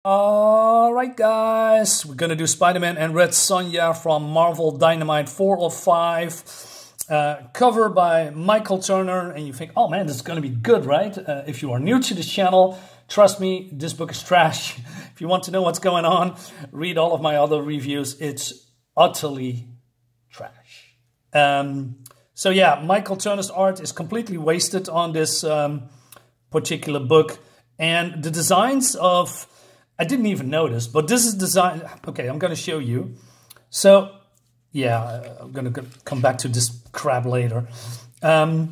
Alright guys, we're gonna do Spider-Man and Red Sonja from Marvel Dynamite 4 of 5, cover by Michael Turner, and you think, oh man, this is gonna be good, right? If you are new to this channel, trust me, this book is trash. If you want to know what's going on, read all of my other reviews. It's utterly trash. So yeah, Michael Turner's art is completely wasted on this particular book, and the designs of... I didn't even notice, but this is design. Okay, I'm going to show you. So, yeah, I'm going to come back to this crap later. I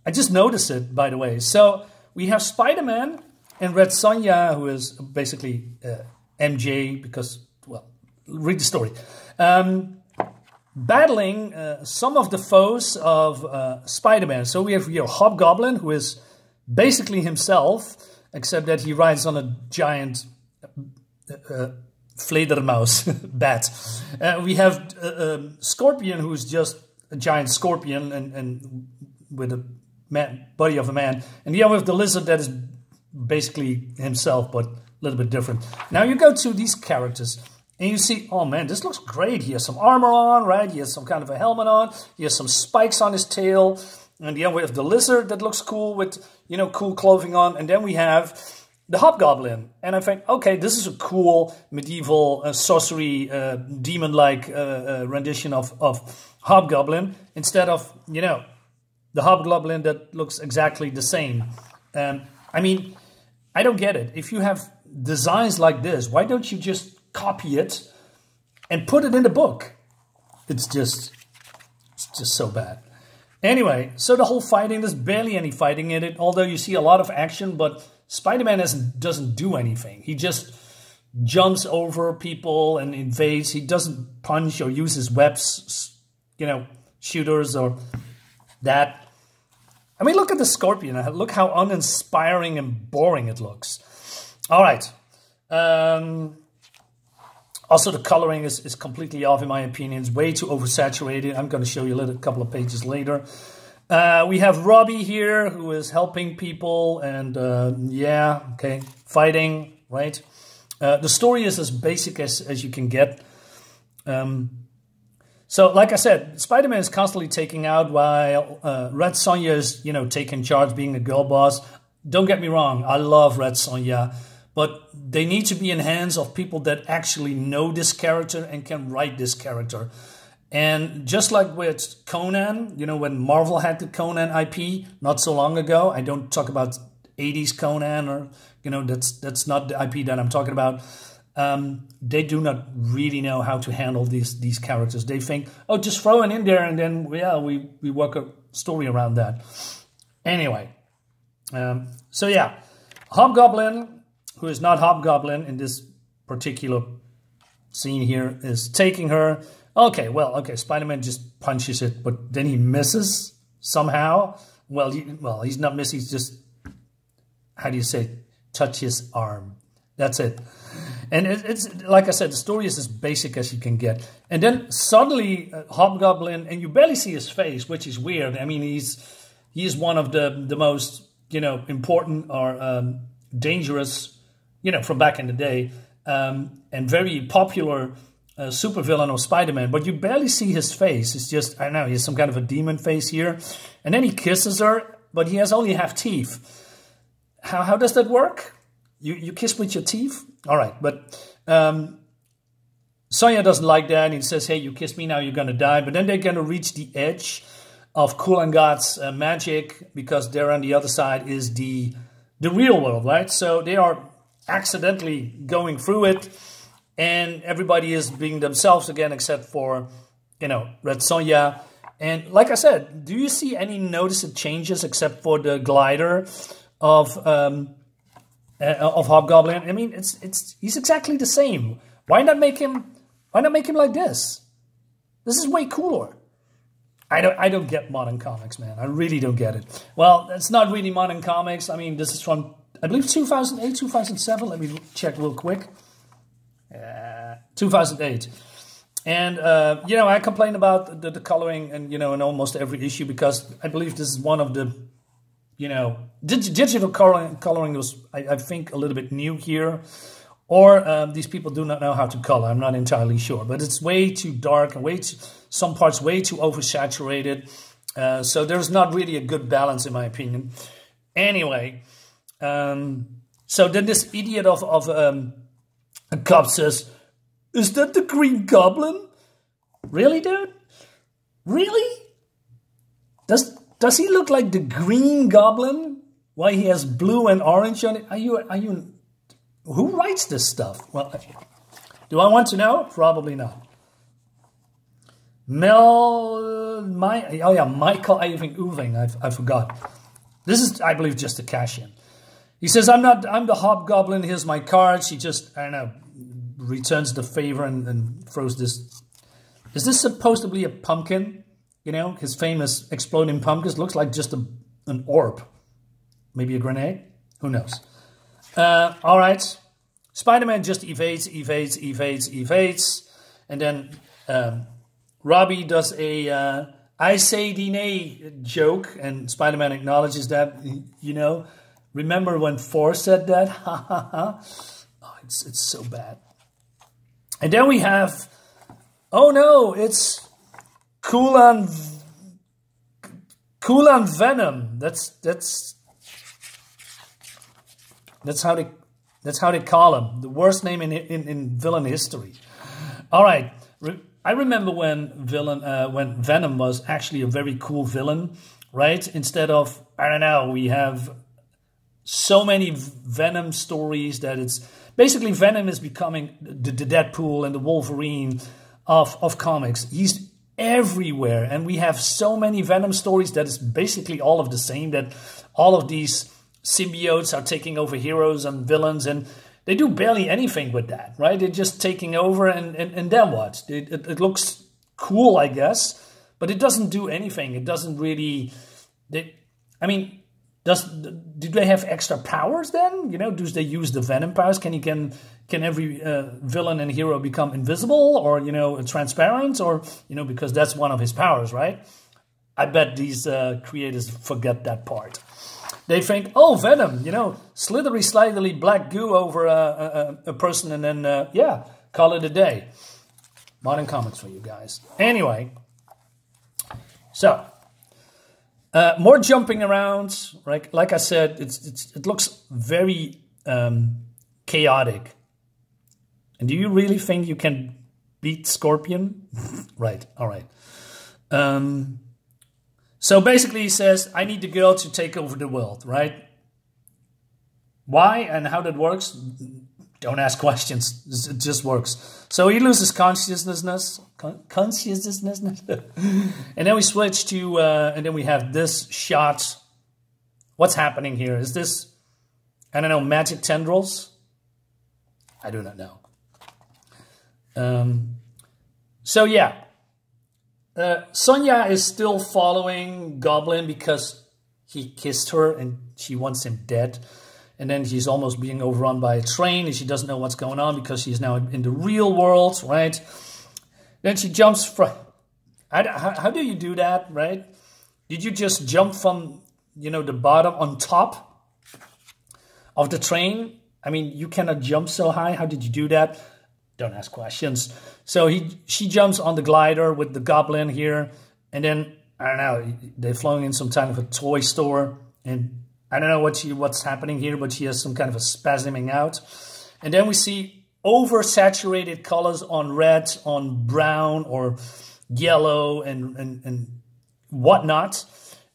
just noticed it, by the way. So, we have Spider-Man and Red Sonja, who is basically MJ, because, well, read the story. Battling some of the foes of Spider-Man. So, we have here Hobgoblin, who is basically himself, except that he rides on a giant... Fledermaus bat. We have Scorpion, who's just a giant scorpion and with a body of a man. And here we have the Lizard that is basically himself, but a little bit different. Now you go to these characters and you see, oh man, this looks great. He has some armor on, right? He has some kind of a helmet on. He has some spikes on his tail. And here we have the Lizard that looks cool with, you know, cool clothing on. And then we have the Hobgoblin, and I think, okay, this is a cool medieval sorcery demon-like rendition of Hobgoblin, instead of, you know, the Hobgoblin that looks exactly the same. I mean, I don't get it. If you have designs like this, why don't you just copy it and put it in the book? It's just so bad. Anyway, so the whole fighting, there's barely any fighting in it, although you see a lot of action, but Spider-Man doesn't do anything. He just jumps over people and invades. He doesn't punch or use his webs, you know, shooters or that. I mean, look at the Scorpion. Look how uninspiring and boring it looks. All right. Also, the coloring is completely off, in my opinion. It's way too oversaturated. I'm going to show you a couple of pages later. We have Rubi here, who is helping people, and yeah, okay, fighting, right? The story is as basic as you can get. So, like I said, Spider-Man is constantly taking out while Red Sonja is, you know, taking charge, being a girl boss. Don't get me wrong, I love Red Sonja, but they need to be in hands of people that actually know this character and can write this character. And just like with Conan, you know, when Marvel had the Conan IP not so long ago, I don't talk about 80s Conan, or, you know, that's not the IP that I'm talking about. They do not really know how to handle these characters. They think, oh, just throw it in there and then, yeah, we work a story around that. Anyway, so yeah, Hobgoblin, who is not Hobgoblin in this particular scene here, is taking her. Okay, well, okay, Spider-Man just punches it, but then he misses somehow. Well, he's not missing, he's just, how do you say, touch his arm. That's it. And it's like I said, the story is as basic as you can get. And then suddenly, Hobgoblin, and you barely see his face, which is weird. I mean, he's one of the most, you know, important or dangerous, you know, from back in the day, and very popular supervillain of Spider-Man, but you barely see his face. It's just, I don't know, he has some kind of a demon face here. And then he kisses her, but he has only half teeth. How does that work? You kiss with your teeth? All right, but Sonja doesn't like that. He says, hey, you kiss me, now you're going to die. But then they're going to reach the edge of Kulan Gath's magic, because there on the other side is the real world, right? So they are accidentally going through it. And everybody is being themselves again, except for, you know, Red Sonja. And like I said, do you see any noticeable changes except for the glider of Hobgoblin? I mean, he's exactly the same. Why not make him like this? This is way cooler. I don't get modern comics, man. I really don't get it. Well, it's not really modern comics. I mean, this is from, I believe, 2008, 2007. Let me check real quick. 2008. And, you know, I complain about the coloring and, you know, in almost every issue, because I believe this is one of the, you know, digital coloring was, I think, a little bit new here. Or these people do not know how to color. I'm not entirely sure. But it's way too dark and some parts way too oversaturated. So there's not really a good balance, in my opinion. Anyway, so then this idiot of a cop says, "Is that the Green Goblin?" Really, dude? Really? Does he look like the Green Goblin? Why he has blue and orange on it? Are you? Who writes this stuff? Well, do I want to know? Probably not. Michael Avon. I forgot. This is, I believe, just a cash-in. He says, I'm the Hobgoblin. Here's my cards. He just, I don't know, returns the favor and throws this. Is this supposed to be a pumpkin? You know, his famous exploding pumpkins. Looks like just an orb. Maybe a grenade? Who knows? All right. Spider-Man just evades. And then Robbie does a I say DNA joke. And Spider-Man acknowledges that, you know. Remember when Thor said that? Ha ha ha. Oh, it's so bad. And then we have, oh no, it's Kulan Venom. That's how they call him. The worst name in villain history. All right. I remember when Venom was actually a very cool villain, right? Instead of, I don't know, we have so many Venom stories that it's basically Venom is becoming the Deadpool and the Wolverine of comics. He's everywhere, and we have so many Venom stories that it's basically all of the same, that all of these symbiotes are taking over heroes and villains, and they do barely anything with that, right? They're just taking over, and then what? It looks cool, I guess, but it doesn't do anything. It doesn't really... do they have extra powers then? You know, do they use the Venom powers? Can every villain and hero become invisible or, you know, transparent? Or, you know, because that's one of his powers, right? I bet these creators forget that part. They think, oh, Venom, you know, slithery, slightly black goo over a person and then, yeah, call it a day. Modern comics for you guys. Anyway, so... more jumping around, right? Like I said, it looks very chaotic. And do you really think you can beat Scorpion? Right, all right. So basically he says, I need the girl to take over the world, right? Why and how that works? Don't ask questions. It just works. So he loses consciousness. And then we switch to, and then we have this shot. What's happening here? Is this, I don't know, magic tendrils? I do not know. So yeah. Sonja is still following Goblin because he kissed her and she wants him dead. And then she's almost being overrun by a train and she doesn't know what's going on because she's now in the real world, right? Then she jumps from... How do you do that, right? Did you just jump from, you know, the bottom on top of the train? I mean, you cannot jump so high. How did you do that? Don't ask questions. So she jumps on the glider with the Goblin here. And then, I don't know, they're flying in some kind of a toy store. And I don't know what's happening here, but she has some kind of a spasming out. And then we see oversaturated colors on red, on brown, or yellow, and whatnot.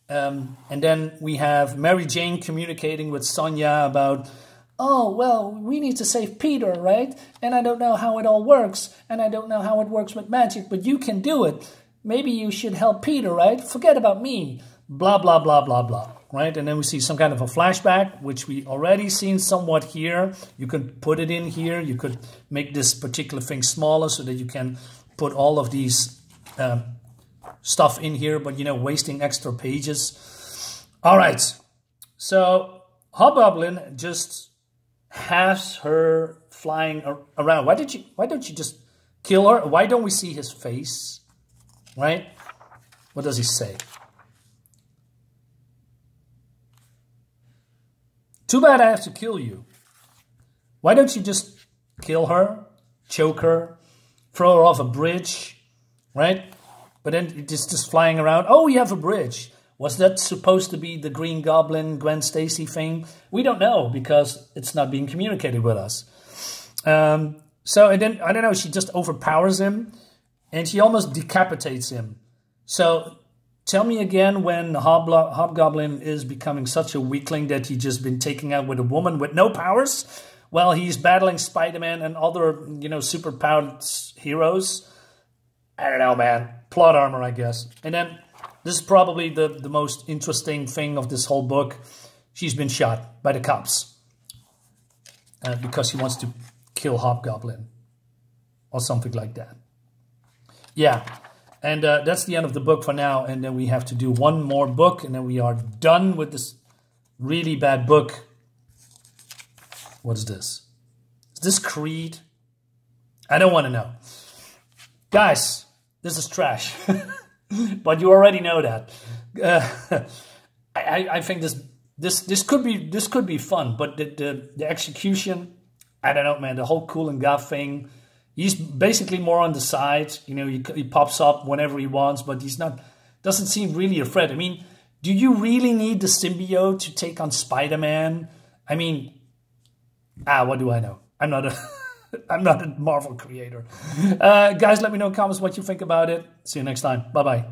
And then we have Mary Jane communicating with Sonja about, oh, well, we need to save Peter, right? And I don't know how it all works. And I don't know how it works with magic, but you can do it. Maybe you should help Peter, right? Forget about me. Blah, blah, blah, blah, blah. Right? And then we see some kind of a flashback, which we already seen somewhat here. You could put it in here. You could make this particular thing smaller so that you can put all of these stuff in here, but, you know, wasting extra pages. All right. So Hobgoblin just has her flying around. Why don't you just kill her? Why don't we see his face? Right? What does he say? Too bad I have to kill you. Why don't you just kill her, choke her, throw her off a bridge, right? But then it's just flying around. Oh, we have a bridge. Was that supposed to be the Green Goblin, Gwen Stacy thing? We don't know because it's not being communicated with us. So, and then, I don't know, she just overpowers him and she almost decapitates him. So, tell me again when Hobgoblin is becoming such a weakling that he's just been taken out with a woman with no powers while he's battling Spider-Man and other, you know, super-powered heroes. I don't know, man. Plot armor, I guess. And then, this is probably the most interesting thing of this whole book. She's been shot by the cops because she wants to kill Hobgoblin or something like that. Yeah, and that's the end of the book for now. And then we have to do one more book and then we are done with this really bad book. What is this? Is this Creed? I don't want to know. Guys, this is trash. But you already know that. I think this could be fun, but the execution, I don't know, man. The whole Kulan Gath thing. He's basically more on the side. You know, he pops up whenever he wants, but he's not. Doesn't seem really a threat. I mean, do you really need the symbiote to take on Spider-Man? I mean, what do I know? I'm not a I'm not a Marvel creator. Guys, let me know in comments what you think about it. See you next time. Bye-bye.